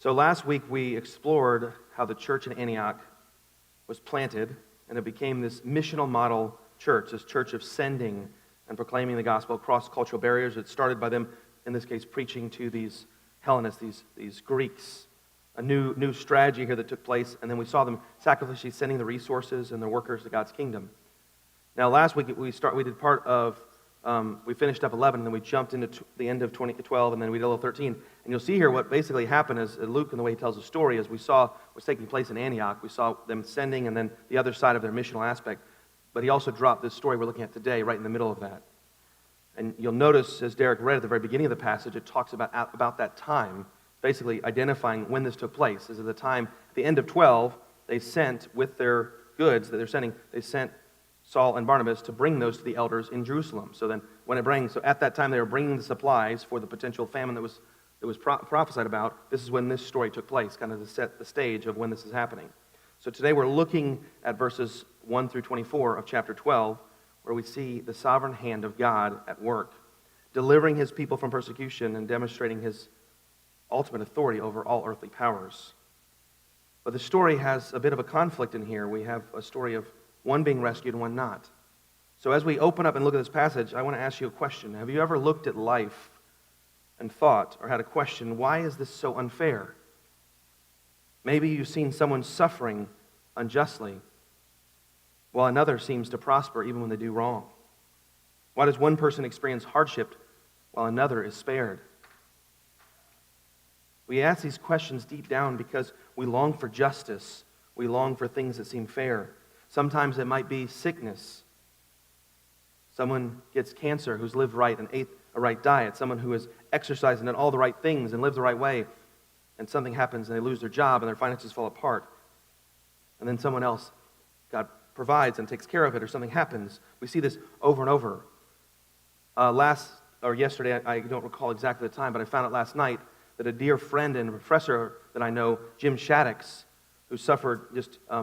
So last week we explored how the church in Antioch was planted, and it became this missional model church, this church of sending and proclaiming the gospel across cultural barriers. It started by them, in this case, preaching to these Hellenists, these Greeks, a new strategy here that took place, and then we saw them sacrificially sending the resources and the workers to God's kingdom. Now last week we finished up 11, and then we jumped into the end of 12, and then we did a little 13. And you'll see here what basically happened is Luke, in the way he tells the story, as we saw what's taking place in Antioch. We saw them sending, and then the other side of their missional aspect. But he also dropped this story we're looking at today right in the middle of that. And you'll notice, as Derek read at the very beginning of the passage, it talks about that time, basically identifying when this took place. As at the time, at the end of 12, they sent, with their goods that they're sending, they sent Saul and Barnabas to bring those to the elders in Jerusalem. So at that time they were bringing the supplies for the potential famine that was prophesied about. This is when this story took place, kind of to set the stage of when this is happening. So today we're looking at verses 1 through 24 of chapter 12, where we see the sovereign hand of God at work, delivering his people from persecution and demonstrating his ultimate authority over all earthly powers. But the story has a bit of a conflict in here. We have a story of one being rescued and one not. So as we open up and look at this passage, I want to ask you a question. Have you ever looked at life and thought or had a question, why is this so unfair? Maybe you've seen someone suffering unjustly, while another seems to prosper even when they do wrong. Why does one person experience hardship while another is spared? We ask these questions deep down because we long for justice. We long for things that seem fair. Sometimes it might be sickness. Someone gets cancer who's lived right and ate a right diet. Someone who has exercised and done all the right things and lived the right way. And something happens and they lose their job and their finances fall apart. And then someone else, God provides and takes care of it, or something happens. We see this over and over. Yesterday, I don't recall exactly the time, but I found out last night that a dear friend and professor that I know, Jim Shaddix, who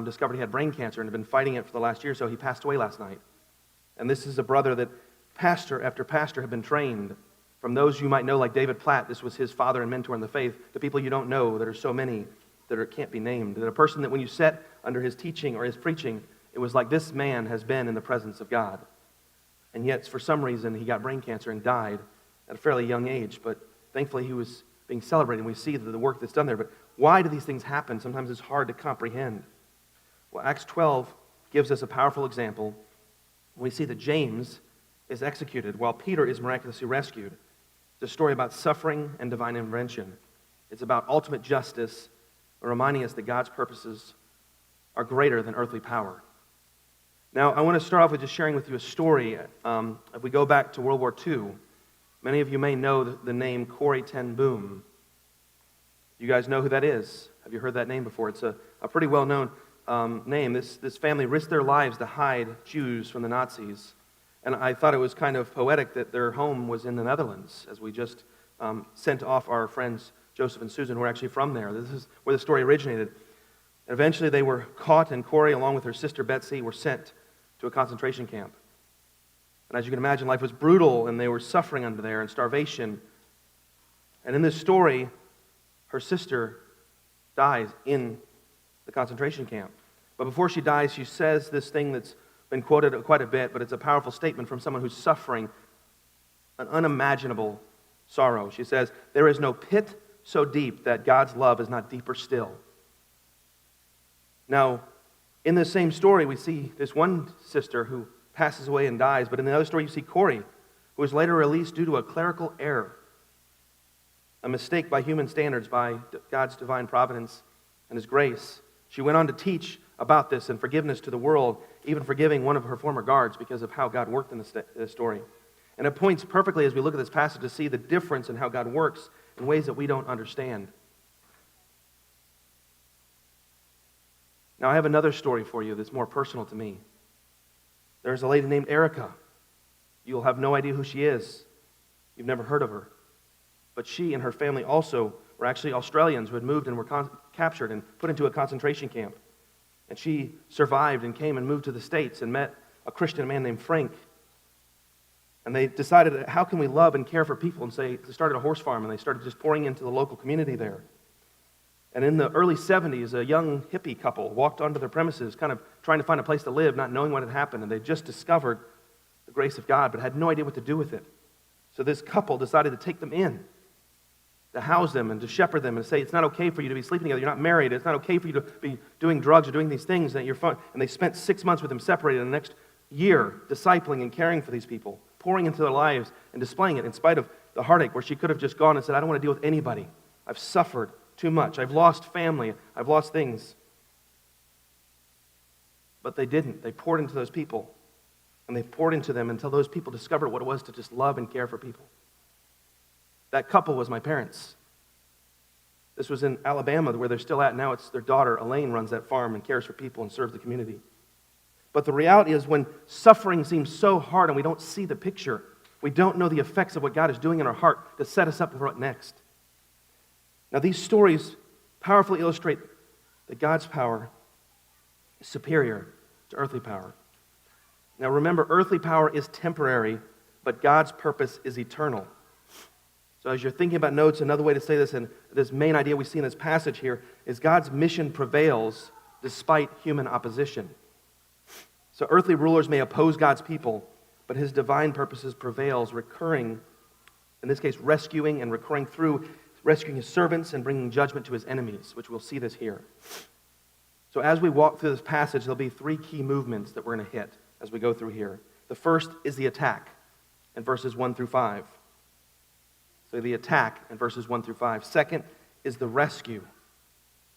discovered he had brain cancer and had been fighting it for the last year or so, he passed away last night. And this is a brother that pastor after pastor have been trained. From those you might know, like David Platt, this was his father and mentor in the faith, to people you don't know, that are so many that can't be named. That a person that when you sat under his teaching or his preaching, it was like this man has been in the presence of God. And yet, for some reason, he got brain cancer and died at a fairly young age. But thankfully, he was being celebrated, and we see the work that's done there. But why do these things happen? Sometimes it's hard to comprehend. Well, Acts 12 gives us a powerful example. We see that James is executed while Peter is miraculously rescued. It's a story about suffering and divine intervention. It's about ultimate justice, reminding us that God's purposes are greater than earthly power. Now, I want to start off with just sharing with you a story. If we go back to World War II, many of you may know the name Corrie ten Boom. You guys know who that is? Have you heard that name before? It's a pretty well-known name. This family risked their lives to hide Jews from the Nazis. And I thought it was kind of poetic that their home was in the Netherlands, as we just sent off our friends Joseph and Susan, who are actually from there. This is where the story originated. Eventually they were caught, and Corrie, along with her sister Betsy, were sent to a concentration camp. And as you can imagine, life was brutal, and they were suffering under there and starvation. And in this story, her sister dies in the concentration camp. But before she dies, she says this thing that's been quoted quite a bit, but it's a powerful statement from someone who's suffering an unimaginable sorrow. She says, "There is no pit so deep that God's love is not deeper still." Now, in this same story, we see this one sister who passes away and dies, but in the other story, you see Corrie, who was later released due to a clerical error, a mistake by human standards, by God's divine providence and His grace. She went on to teach about this and forgiveness to the world, even forgiving one of her former guards because of how God worked in this story. And it points perfectly, as we look at this passage, to see the difference in how God works in ways that we don't understand. Now, I have another story for you that's more personal to me. There's a lady named Erica. You'll have no idea who she is. You've never heard of her. But she and her family also were actually Australians who had moved and were captured and put into a concentration camp. And she survived and came and moved to the States and met a Christian man named Frank. And they decided, how can we love and care for people? And they started a horse farm, and they started just pouring into the local community there. And in the early 70s, a young hippie couple walked onto their premises, kind of trying to find a place to live, not knowing what had happened, and they just discovered the grace of God, but had no idea what to do with it. So this couple decided to take them in, to house them and to shepherd them and say, it's not okay for you to be sleeping together. You're not married. It's not okay for you to be doing drugs or doing these things that you're fun. And they spent 6 months with them separated, and the next year discipling and caring for these people, pouring into their lives and displaying it in spite of the heartache where she could have just gone and said, I don't want to deal with anybody. I've suffered too much. I've lost family. I've lost things. But they didn't. They poured into those people. And they poured into them until those people discovered what it was to just love and care for people. That couple was my parents. This was in Alabama, where they're still at now. It's their daughter, Elaine, runs that farm and cares for people and serves the community. But the reality is when suffering seems so hard and we don't see the picture, we don't know the effects of what God is doing in our heart to set us up for what next. Now, these stories powerfully illustrate that God's power is superior to earthly power. Now, remember, earthly power is temporary, but God's purpose is eternal. So as you're thinking about notes, another way to say this, and this main idea we see in this passage here, is God's mission prevails despite human opposition. So earthly rulers may oppose God's people, but his divine purposes prevails, recurring, in this case, rescuing and recurring through rescuing his servants and bringing judgment to his enemies, which we'll see this here. So as we walk through this passage, there'll be three key movements that we're going to hit as we go through here. The first is the attack in verses 1 through 5. So the attack in verses 1 through 5. Second is the rescue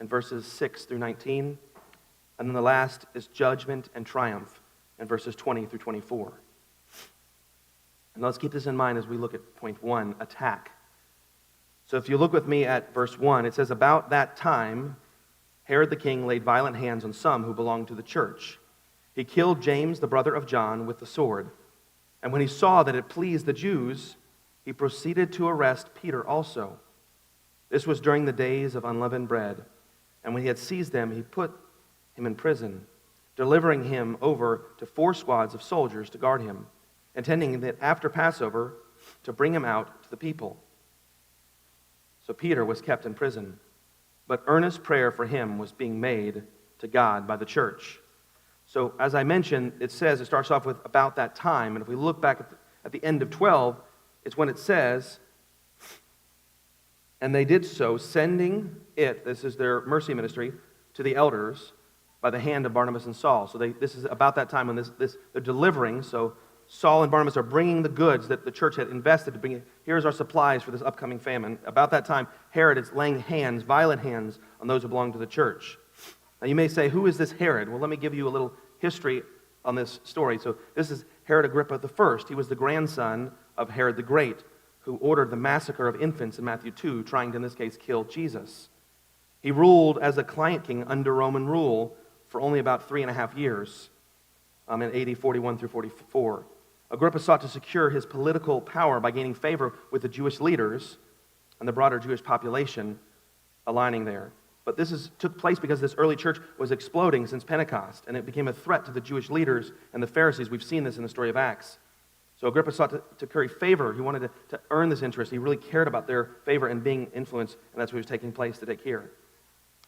in verses 6 through 19. And then the last is judgment and triumph in verses 20 through 24. And let's keep this in mind as we look at point 1, attack. So if you look with me at verse 1, it says, about that time, Herod the king laid violent hands on some who belonged to the church. He killed James, the brother of John, with the sword. And when he saw that it pleased the Jews, he proceeded to arrest Peter also. This was during the days of unleavened bread. And when he had seized them, he put him in prison, delivering him over to 4 squads of soldiers to guard him, intending that after Passover to bring him out to the people. So Peter was kept in prison, but earnest prayer for him was being made to God by the church. So as I mentioned, it starts off with about that time, and if we look back at the end of 12, it's when it says, and they did so, sending it, this is their mercy ministry, to the elders by the hand of Barnabas and Saul. So this is about that time when they're delivering. So Saul and Barnabas are bringing the goods that the church had invested to bring. Here's our supplies for this upcoming famine. About that time, Herod is laying hands, violent hands, on those who belong to the church. Now you may say, who is this Herod? Well, let me give you a little history on this story. So this is Herod Agrippa I. He was the grandson of Herod the Great, who ordered the massacre of infants in Matthew 2, trying to, in this case, kill Jesus. He ruled as a client king under Roman rule for only about 3.5 years, in AD 41 through 44. Agrippa sought to secure his political power by gaining favor with the Jewish leaders and the broader Jewish population aligning there. But this took place because this early church was exploding since Pentecost, and it became a threat to the Jewish leaders and the Pharisees. We've seen this in the story of Acts. So Agrippa sought to curry favor. He wanted to earn this interest. He really cared about their favor and being influenced, and that's what was taking place to take here.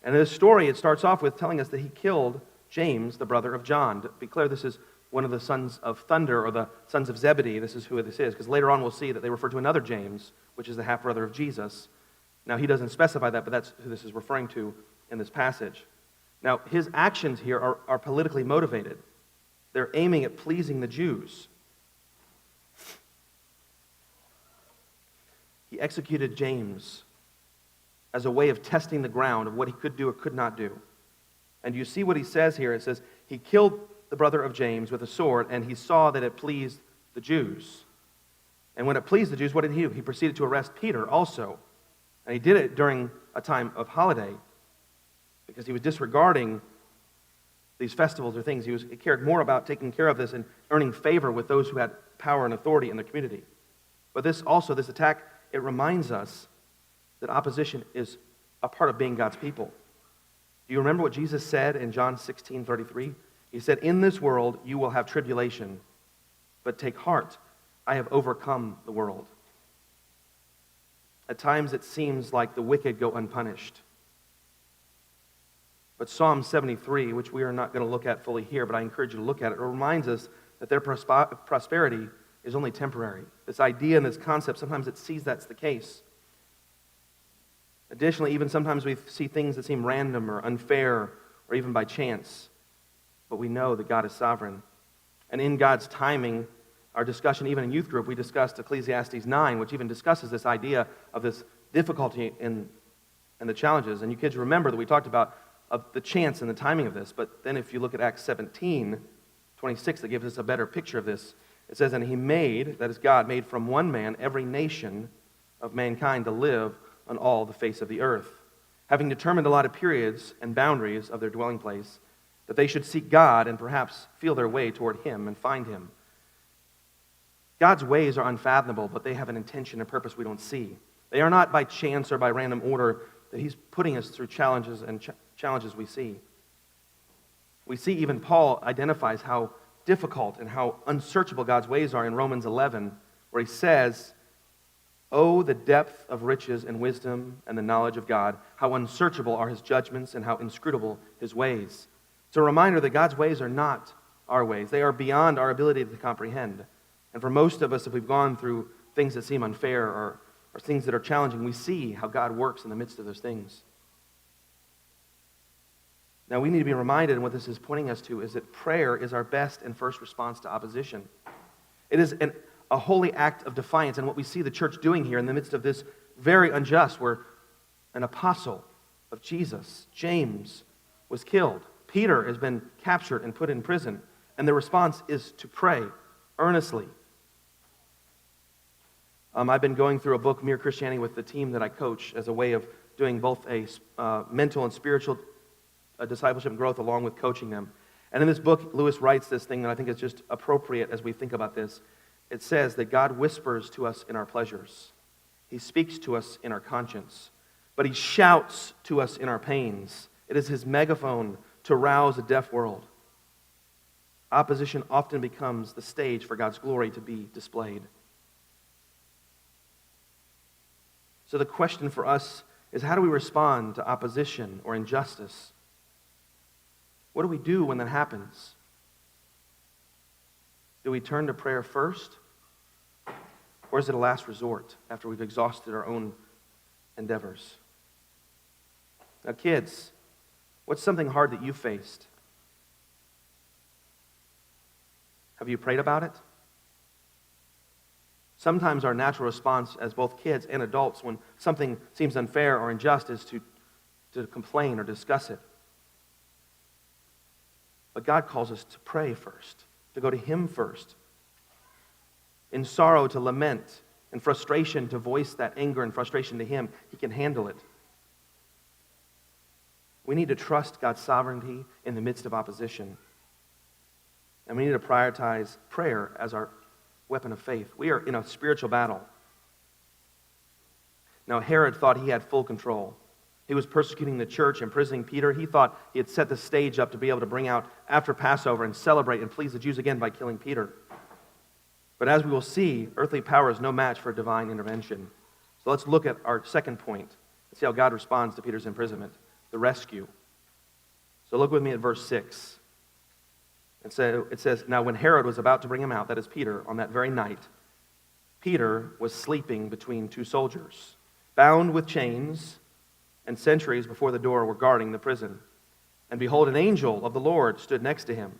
And in this story, it starts off with telling us that he killed James, the brother of John. To be clear, this is one of the sons of thunder, or the sons of Zebedee. This is who this is, because later on we'll see that they refer to another James, which is the half-brother of Jesus. Now, he doesn't specify that, but that's who this is referring to in this passage. Now, his actions here are politically motivated. They're aiming at pleasing the Jews. He executed James as a way of testing the ground of what he could do or could not do. And you see what he says here. It says, he killed the brother of James with a sword, and he saw that it pleased the Jews. And when it pleased the Jews, what did he do? He proceeded to arrest Peter also. And he did it during a time of holiday because he was disregarding these festivals or things. He cared more about taking care of this and earning favor with those who had power and authority in the community. But this attack, it reminds us that opposition is a part of being God's people. Do you remember what Jesus said in John 16:33? He said, in this world you will have tribulation, but take heart, I have overcome the world. At times it seems like the wicked go unpunished. But Psalm 73, which we are not going to look at fully here, but I encourage you to look at it, reminds us that their prosperity is only temporary. This idea and this concept, sometimes it sees that's the case. Additionally, even sometimes we see things that seem random or unfair or even by chance, but we know that God is sovereign. And in God's timing, our discussion, even in youth group, we discussed Ecclesiastes 9, which even discusses this idea of this difficulty and the challenges. And you kids remember that we talked about of the chance and the timing of this. But then if you look at Acts 17:26, that gives us a better picture of this. It says, and he made, that is God, made from one man every nation of mankind to live on all the face of the earth, having determined allotted periods and boundaries of their dwelling place, that they should seek God and perhaps feel their way toward him and find him. God's ways are unfathomable, but they have an intention and purpose we don't see. They are not by chance or by random order that he's putting us through challenges and challenges we see. We see even Paul identifies how difficult and how unsearchable God's ways are in Romans 11, where he says, oh, the depth of riches and wisdom and the knowledge of God, how unsearchable are his judgments and how inscrutable his ways. It's a reminder that God's ways are not our ways. They are beyond our ability to comprehend. And for most of us, if we've gone through things that seem unfair or things that are challenging, we see how God works in the midst of those things. Now, we need to be reminded, and what this is pointing us to, is that prayer is our best and first response to opposition. It is a holy act of defiance, and what we see the church doing here in the midst of this very unjust, where an apostle of Jesus, James, was killed. Peter has been captured and put in prison, and the response is to pray earnestly. I've been going through a book, Mere Christianity, with the team that I coach as a way of doing both a mental and spiritual discipleship and growth along with coaching them. And in this book, Lewis writes this thing that I think is just appropriate as we think about this. It says that God whispers to us in our pleasures. He speaks to us in our conscience. But he shouts to us in our pains. It is his megaphone to rouse a deaf world. Opposition often becomes the stage for God's glory to be displayed. So the question for us is, how do we respond to opposition or injustice? What do we do when that happens? Do we turn to prayer first? Or is it a last resort after we've exhausted our own endeavors? Now, kids, what's something hard that you faced? Have you prayed about it? Sometimes our natural response as both kids and adults when something seems unfair or unjust is to complain or discuss it. But God calls us to pray first, to go to him first. In sorrow to lament, in frustration to voice that anger and frustration to him. He can handle it. We need to trust God's sovereignty in the midst of opposition. And we need to prioritize prayer as our weapon of faith. We are in a spiritual battle. Now, Herod thought he had full control. He was persecuting the church, imprisoning Peter. He thought he had set the stage up to be able to bring out after Passover and celebrate and please the Jews again by killing Peter. But as we will see, earthly power is no match for divine intervention. So let's look at our second point and see how God responds to Peter's imprisonment, the rescue. So look with me at verse 6. And so it says, now when Herod was about to bring him out, that is Peter, on that very night, Peter was sleeping between two soldiers, bound with chains, and sentries before the door were guarding the prison. And behold, an angel of the Lord stood next to him,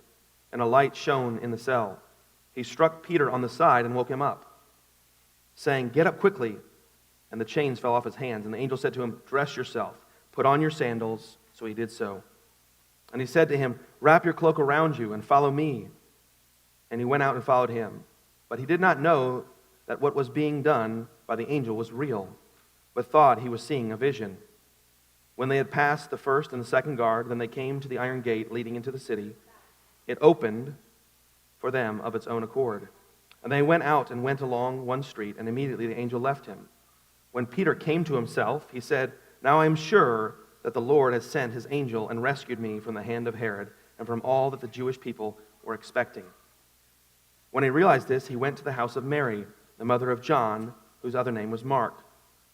and a light shone in the cell. He struck Peter on the side and woke him up, saying, get up quickly. And the chains fell off his hands. And the angel said to him, dress yourself, put on your sandals. So he did so. And he said to him, wrap your cloak around you and follow me. And he went out and followed him. But he did not know that what was being done by the angel was real, but thought he was seeing a vision. When they had passed the first and the second guard, then they came to the iron gate leading into the city. It opened for them of its own accord. And they went out and went along one street, and immediately the angel left him. When Peter came to himself, he said, now I am sure that the Lord has sent his angel and rescued me from the hand of Herod and from all that the Jewish people were expecting. When he realized this, he went to the house of Mary, the mother of John, whose other name was Mark,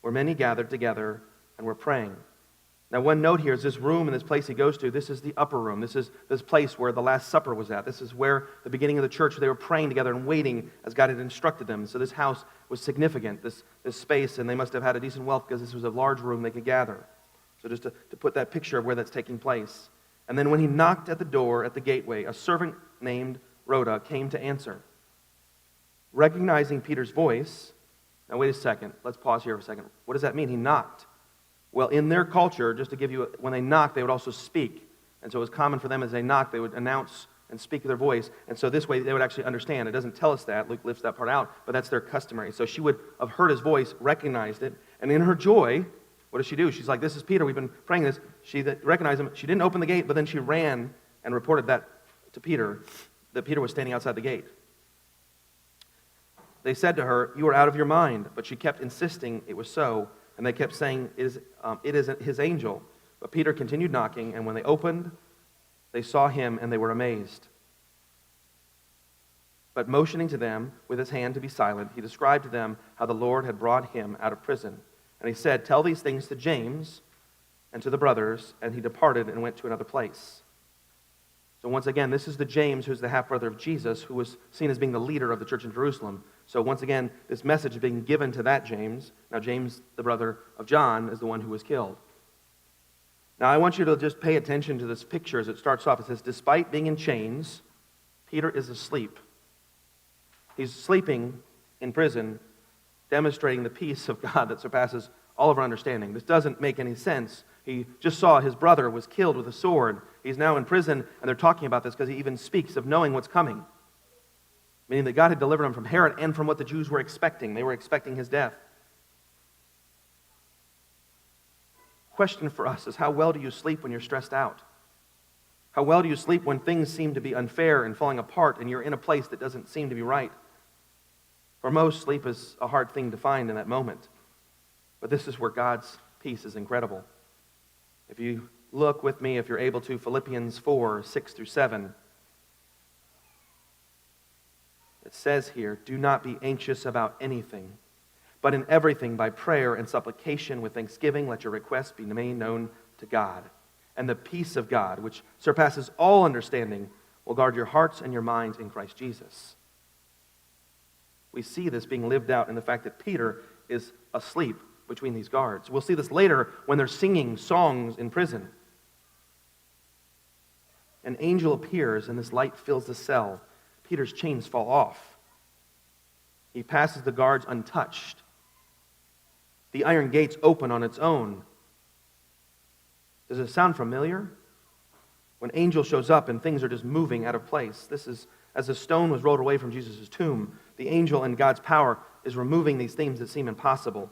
where many gathered together and were praying. Now, one note here is this room and this place he goes to, this is the upper room. This is this place where the Last Supper was at. This is where the beginning of the church, they were praying together and waiting as God had instructed them. So this house was significant, this space, and they must have had a decent wealth because this was a large room they could gather. So just to put that picture of where that's taking place. And then when he knocked at the door at the gateway, a servant named Rhoda came to answer. Recognizing Peter's voice, now wait a second, let's pause here for a second. What does that mean? He knocked. Well, in their culture, just to give you, when they knocked, they would also speak. And so it was common for them as they knocked, they would announce and speak their voice. And so this way they would actually understand. It doesn't tell us that. Luke lifts that part out, but that's their customary. So she would have heard his voice, recognized it, and in her joy, what does she do? She's like, this is Peter. We've been praying this. She recognized him. She didn't open the gate, but then she ran and reported that to Peter, that Peter was standing outside the gate. They said to her, "You are out of your mind." But she kept insisting it was so. And they kept saying, it is his angel. But Peter continued knocking, and when they opened, they saw him, and they were amazed. But motioning to them with his hand to be silent, he described to them how the Lord had brought him out of prison. And he said, "Tell these things to James and to the brothers." And he departed and went to another place. So once again, this is the James who's the half-brother of Jesus, who was seen as being the leader of the church in Jerusalem. So once again, this message is being given to that James. Now James, the brother of John, is the one who was killed. Now I want you to just pay attention to this picture as it starts off. It says, despite being in chains, Peter is asleep. He's sleeping in prison, demonstrating the peace of God that surpasses all of our understanding. This doesn't make any sense. He just saw his brother was killed with a sword. He's now in prison, and they're talking about this because he even speaks of knowing what's coming. Meaning that God had delivered him from Herod and from what the Jews were expecting. They were expecting his death. Question for us is, how well do you sleep when you're stressed out? How well do you sleep when things seem to be unfair and falling apart and you're in a place that doesn't seem to be right? For most, sleep is a hard thing to find in that moment. But this is where God's peace is incredible. If you look with me, if you're able to, Philippians 4, 6 through 7. It says here, "Do not be anxious about anything, but in everything by prayer and supplication with thanksgiving let your requests be made known to God. And the peace of God, which surpasses all understanding, will guard your hearts and your minds in Christ Jesus." We see this being lived out in the fact that Peter is asleep between these guards. We'll see this later when they're singing songs in prison. An angel appears and this light fills the cell. Peter's chains fall off. He passes the guards untouched. The iron gates open on its own. Does it sound familiar? When angel shows up and things are just moving out of place. This is as a stone was rolled away from Jesus' tomb. The angel and God's power is removing these things that seem impossible.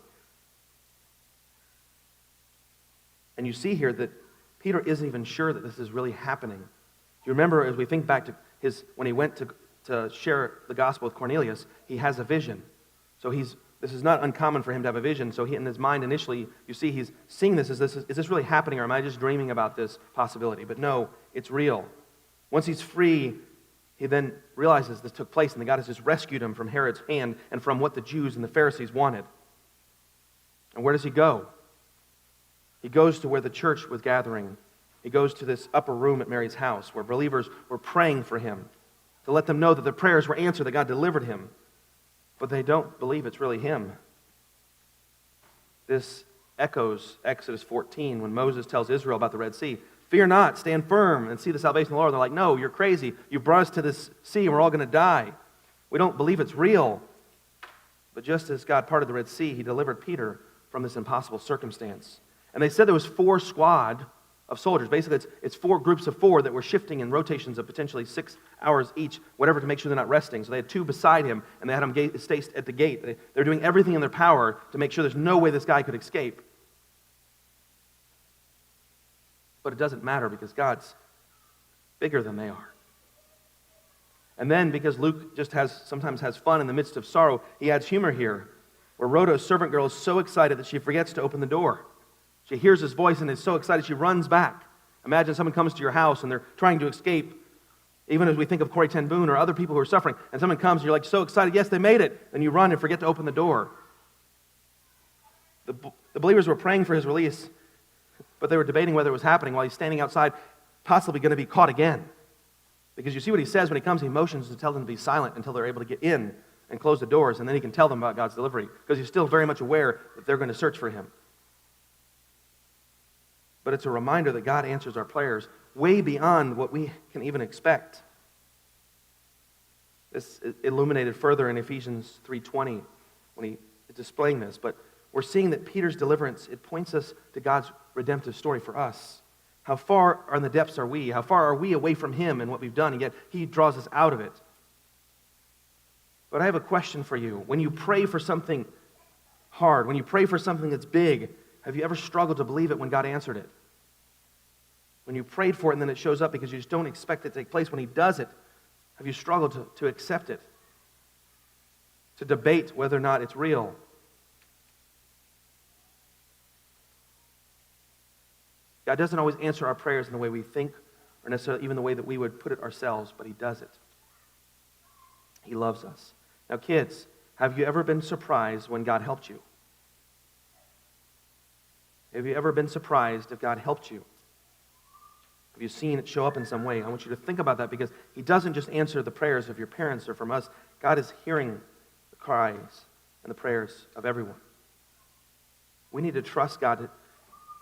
And you see here that Peter isn't even sure that this is really happening. Do you remember, as we think back to when he went to share the gospel with Cornelius, he has a vision. So this is not uncommon for him to have a vision. So in his mind initially, you see he's seeing this. Is this really happening, or am I just dreaming about this possibility? But no, it's real. Once he's free, he then realizes this took place and that God has just rescued him from Herod's hand and from what the Jews and the Pharisees wanted. And where does he go? He goes to where the church was gathering. He goes to this upper room at Mary's house where believers were praying for him to let them know that their prayers were answered, that God delivered him. But they don't believe it's really him. This echoes Exodus 14 when Moses tells Israel about the Red Sea. "Fear not, stand firm and see the salvation of the Lord." They're like, "No, you're crazy. You brought us to this sea and we're all going to die. We don't believe it's real." But just as God parted the Red Sea, he delivered Peter from this impossible circumstance. And they said there was 4 squad of soldiers. Basically, it's 4 groups of 4 that were shifting in rotations of potentially 6 hours each, whatever, to make sure they're not resting. So they had 2 beside him, and they had him stay at the gate. They're doing everything in their power to make sure there's no way this guy could escape. But it doesn't matter because God's bigger than they are. And then, because Luke just sometimes has fun in the midst of sorrow, he adds humor here, where Rhoda's servant girl is so excited that she forgets to open the door. She hears his voice and is so excited she runs back. Imagine someone comes to your house and they're trying to escape. Even as we think of Corrie Ten Boom or other people who are suffering, and someone comes and you're like so excited, yes, they made it. And you run and forget to open the door. The believers were praying for his release. but they were debating whether it was happening while he's standing outside, possibly going to be caught again. Because you see what he says when he comes, he motions to tell them to be silent until they're able to get in and close the doors, and then he can tell them about God's delivery, because he's still very much aware that they're going to search for him. But it's a reminder that God answers our prayers way beyond what we can even expect. This is illuminated further in Ephesians 3:20 when he is displaying this. But we're seeing that Peter's deliverance, it points us to God's redemptive story for us. How far in the depths are we? How far are we away from him and what we've done? And yet he draws us out of it. But I have a question for you. When you pray for something hard, when you pray for something that's big, have you ever struggled to believe it when God answered it? When you prayed for it and then it shows up because you just don't expect it to take place, when he does it, have you struggled to accept it? To debate whether or not it's real? God doesn't always answer our prayers in the way we think, or necessarily even the way that we would put it ourselves, but he does it. He loves us. Now, kids, have you ever been surprised when God helped you? Have you ever been surprised if God helped you? Have you seen it show up in some way? I want you to think about that, because he doesn't just answer the prayers of your parents or from us. God is hearing the cries and the prayers of everyone. We need to trust God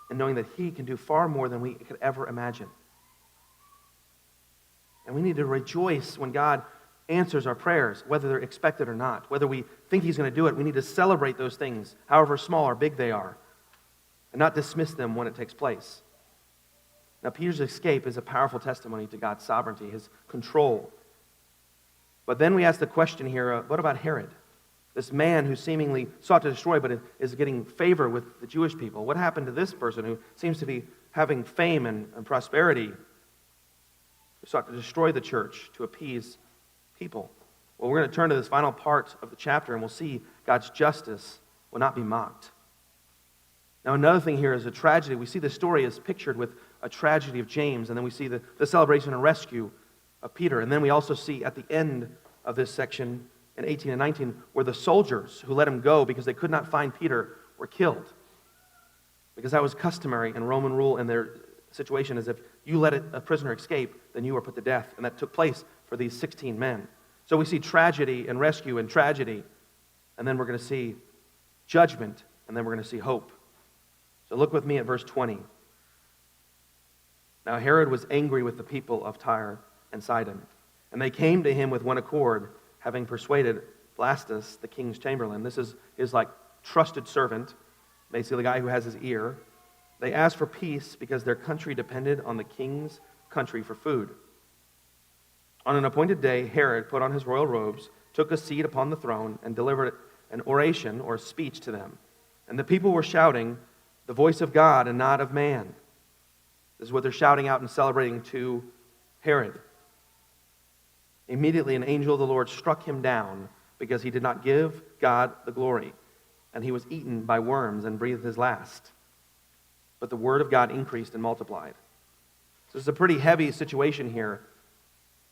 and knowing that he can do far more than we could ever imagine. And we need to rejoice when God answers our prayers, whether they're expected or not. Whether we think he's going to do it, we need to celebrate those things, however small or big they are, and not dismiss them when it takes place. Now, Peter's escape is a powerful testimony to God's sovereignty, his control. But then we ask the question here, what about Herod? This man who seemingly sought to destroy but is getting favor with the Jewish people. What happened to this person who seems to be having fame and prosperity, who sought to destroy the church to appease people? Well, we're going to turn to this final part of the chapter, and we'll see God's justice will not be mocked. Now, another thing here is a tragedy. We see the story is pictured with a tragedy of James, and then we see the celebration and rescue of Peter. And then we also see at the end of this section, in 18 and 19, where the soldiers who let him go because they could not find Peter were killed. Because that was customary in Roman rule, and their situation is if you let a prisoner escape, then you were put to death. And that took place for these 16 men. So we see tragedy and rescue and tragedy, and then we're going to see judgment, and then we're going to see hope. So look with me at verse 20. Now Herod was angry with the people of Tyre and Sidon, and they came to him with one accord, having persuaded Blastus, the king's chamberlain. This is his trusted servant, basically the guy who has his ear. They asked for peace because their country depended on the king's country for food. On an appointed day, Herod put on his royal robes, took a seat upon the throne, and delivered an oration or speech to them. And the people were shouting, "The voice of God and not of man." This is what they're shouting out and celebrating to Herod. Immediately an angel of the Lord struck him down because he did not give God the glory, and he was eaten by worms and breathed his last. But the word of God increased and multiplied. So it's a pretty heavy situation here.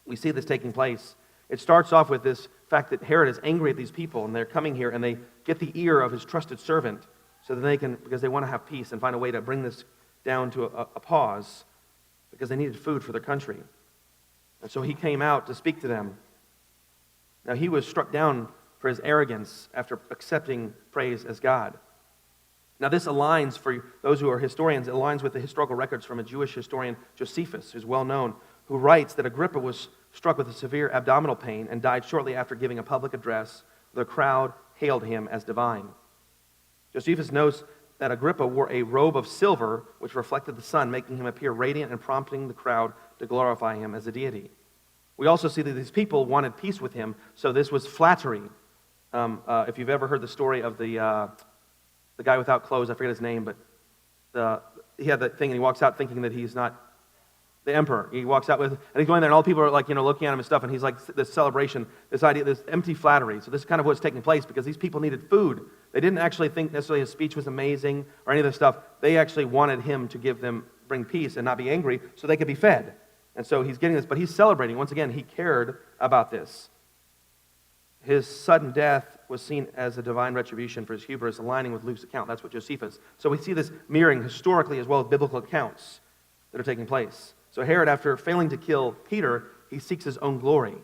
We see this taking place. It starts off with this fact that Herod is angry at these people, and they're coming here, and they get the ear of his trusted servant so that they can, because they want to have peace and find a way to bring this down to a pause, because they needed food for their country. And so he came out to speak to them. Now he was struck down for his arrogance after accepting praise as God. Now this aligns, for those who are historians, it aligns with the historical records from a Jewish historian, Josephus, who's well known, who writes that Agrippa was struck with a severe abdominal pain and died shortly after giving a public address. The crowd hailed him as divine. Josephus notes that Agrippa wore a robe of silver which reflected the sun, making him appear radiant and prompting the crowd to glorify him as a deity. We also see that these people wanted peace with him, so this was flattery. If you've ever heard the story of the guy without clothes, I forget his name, but he had that thing, and he walks out thinking that he's not the emperor. He walks out with, and he's going there, and all the people are looking at him and stuff, and he's like, this celebration, this idea, this empty flattery. So this is kind of what's taking place, because these people needed food. They didn't actually think necessarily his speech was amazing or any of this stuff. They actually wanted him to bring peace and not be angry so they could be fed. And so he's getting this, but he's celebrating. Once again, he cared about this. his sudden death was seen as a divine retribution for his hubris, aligning with Luke's account. That's what Josephus. So we see this mirroring historically as well as biblical accounts that are taking place. So Herod, after failing to kill Peter, he seeks his own glory.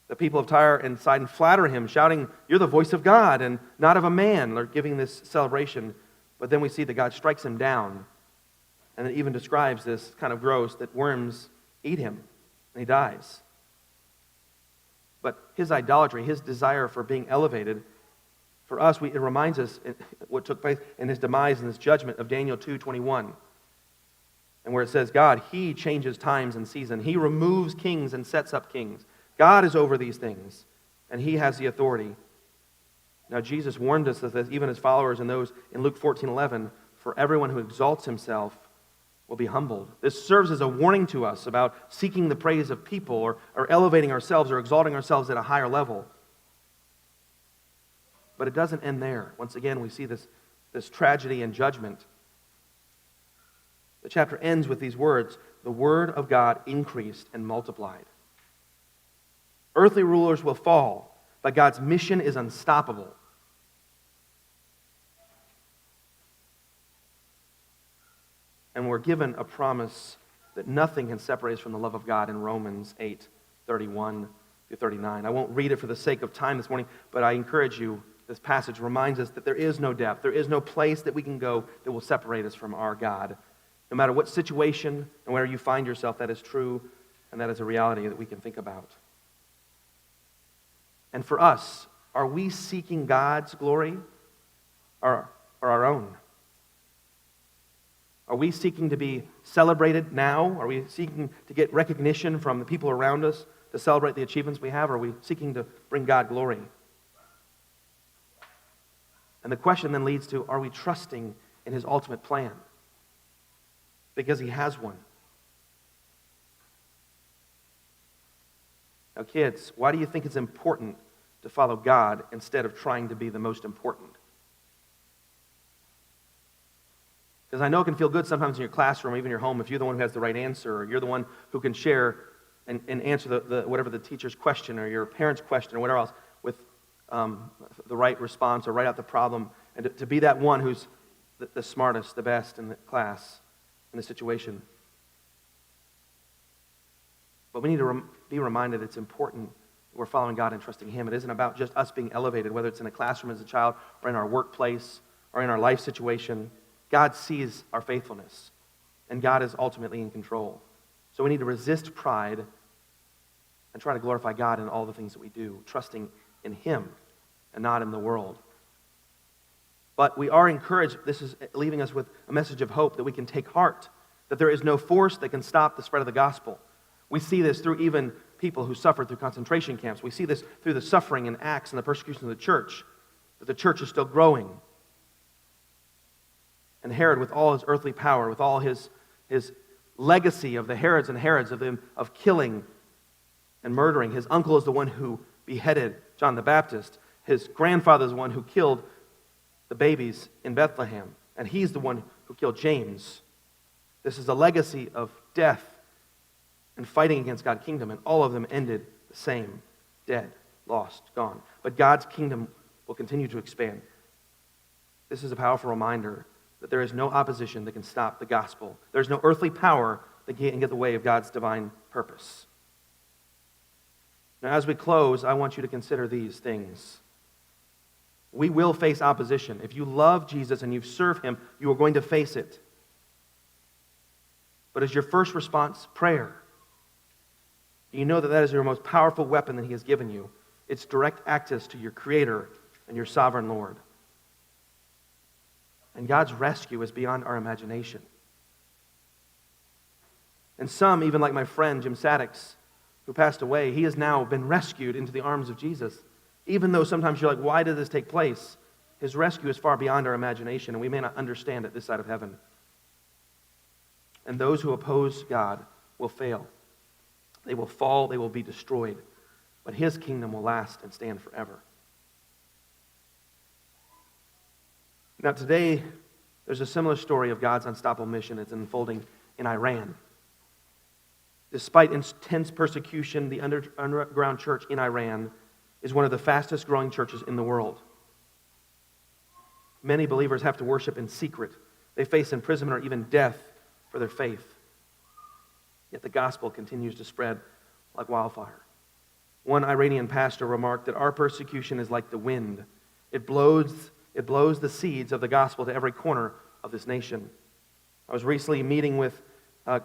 The people of Tyre and Sidon flatter him, shouting, "You're the voice of God and not of a man." They're giving this celebration. But then we see that God strikes him down. And it even describes this kind of gross, that worms eat him and he dies. But his idolatry, his desire for being elevated, for us, it reminds us what took place in his demise and his judgment of Daniel 2:21. And where it says, God, He changes times and season. He removes kings and sets up kings. God is over these things, and He has the authority. Now, Jesus warned us of this, even His followers, and those in Luke 14:11, for everyone who exalts himself will be humbled. This serves as a warning to us about seeking the praise of people or elevating ourselves or exalting ourselves at a higher level. But it doesn't end there. Once again, we see this tragedy and judgment. The chapter ends with these words, "The word of God increased and multiplied." Earthly rulers will fall, but God's mission is unstoppable. And we're given a promise that nothing can separate us from the love of God in Romans 8:31 through 39. I won't read it for the sake of time this morning, but I encourage you, this passage reminds us that there is no depth, there is no place that we can go that will separate us from our God. No matter what situation and where you find yourself, that is true, and that is a reality that we can think about. And for us, are we seeking God's glory or our own? Are we seeking to be celebrated now? Are we seeking to get recognition from the people around us to celebrate the achievements we have? Or are we seeking to bring God glory? And the question then leads to, are we trusting in His ultimate plan? Because He has one. Now, kids, why do you think it's important to follow God instead of trying to be the most important? Because I know it can feel good sometimes in your classroom or even your home if you're the one who has the right answer, or you're the one who can share and answer the whatever the teacher's question or your parent's question or whatever else with the right response or write out the problem, and to be that one who's the smartest, the best in the class, in the situation. But we need to be reminded it's important that we're following God and trusting Him. It isn't about just us being elevated, whether it's in a classroom as a child or in our workplace or in our life situation. God sees our faithfulness, and God is ultimately in control. So we need to resist pride and try to glorify God in all the things that we do, trusting in Him and not in the world. But we are encouraged, this is leaving us with a message of hope that we can take heart, that there is no force that can stop the spread of the gospel. We see this through even people who suffered through concentration camps. We see this through the suffering and Acts and the persecution of the church, that the church is still growing. And Herod, with all his earthly power, with all his legacy of the Herods and Herods of killing and murdering. His uncle is the one who beheaded John the Baptist. His grandfather is the one who killed the babies in Bethlehem. And he's the one who killed James. This is a legacy of death and fighting against God's kingdom. And all of them ended the same: dead, lost, gone. But God's kingdom will continue to expand. This is a powerful reminder that there is no opposition that can stop the gospel. There's no earthly power that can get in the way of God's divine purpose. Now, as we close, I want you to consider these things. We will face opposition. If you love Jesus and you serve Him, you are going to face it. But is your first response prayer? You know that is your most powerful weapon that He has given you. It's direct access to your Creator and your sovereign Lord. And God's rescue is beyond our imagination. And some, even like my friend Jim Saddox, who passed away, he has now been rescued into the arms of Jesus. Even though sometimes you're like, why did this take place? His rescue is far beyond our imagination, and we may not understand it this side of heaven. And those who oppose God will fail. They will fall, they will be destroyed. But His kingdom will last and stand forever. Now today, there's a similar story of God's unstoppable mission. It's unfolding in Iran. Despite intense persecution, the underground church in Iran is one of the fastest growing churches in the world. Many believers have to worship in secret. They face imprisonment or even death for their faith. Yet the gospel continues to spread like wildfire. One Iranian pastor remarked that our persecution is like the wind. It blows the seeds of the gospel to every corner of this nation. I was recently meeting with a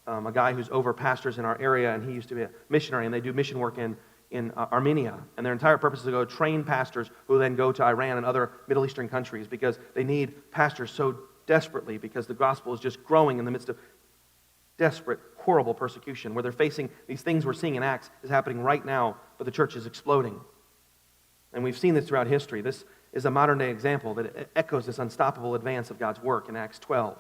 guy who's over pastors in our area, and he used to be a missionary, and they do mission work in Armenia. And their entire purpose is to go train pastors who then go to Iran and other Middle Eastern countries because they need pastors so desperately because the gospel is just growing in the midst of desperate, horrible persecution where they're facing these things we're seeing in Acts is happening right now, but the church is exploding. And we've seen this throughout history. This is a modern-day example that echoes this unstoppable advance of God's work in Acts 12.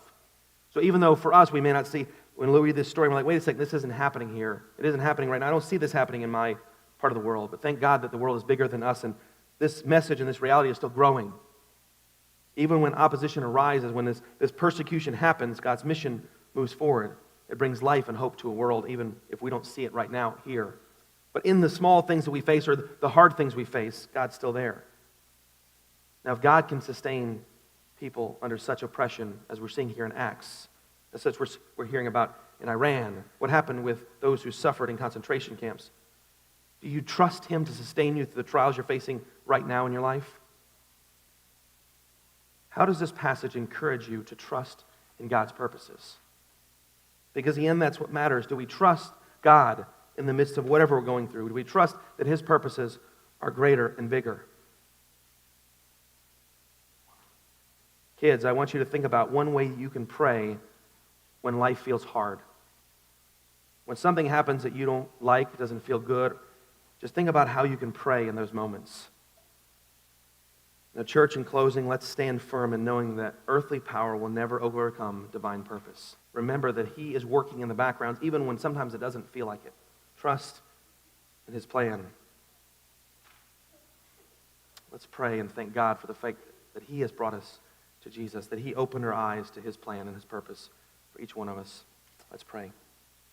So even though for us we may not see, when we read this story, we're like, wait a second, this isn't happening here. It isn't happening right now. I don't see this happening in my part of the world. But thank God that the world is bigger than us, and this message and this reality is still growing. Even when opposition arises, when this persecution happens, God's mission moves forward. It brings life and hope to a world, even if we don't see it right now here. But in the small things that we face, or the hard things we face, God's still there. Now, if God can sustain people under such oppression as we're seeing here in Acts, as such we're hearing about in Iran, what happened with those who suffered in concentration camps, do you trust Him to sustain you through the trials you're facing right now in your life? How does this passage encourage you to trust in God's purposes? Because in the end, that's what matters. Do we trust God in the midst of whatever we're going through? Do we trust that His purposes are greater and bigger? Kids, I want you to think about one way you can pray when life feels hard. When something happens that you don't like, doesn't feel good, just think about how you can pray in those moments. Now, church, in closing, let's stand firm in knowing that earthly power will never overcome divine purpose. Remember that He is working in the background, even when sometimes it doesn't feel like it. Trust in His plan. Let's pray and thank God for the fact that He has brought us to Jesus, that He opened our eyes to His plan and His purpose for each one of us. Let's pray.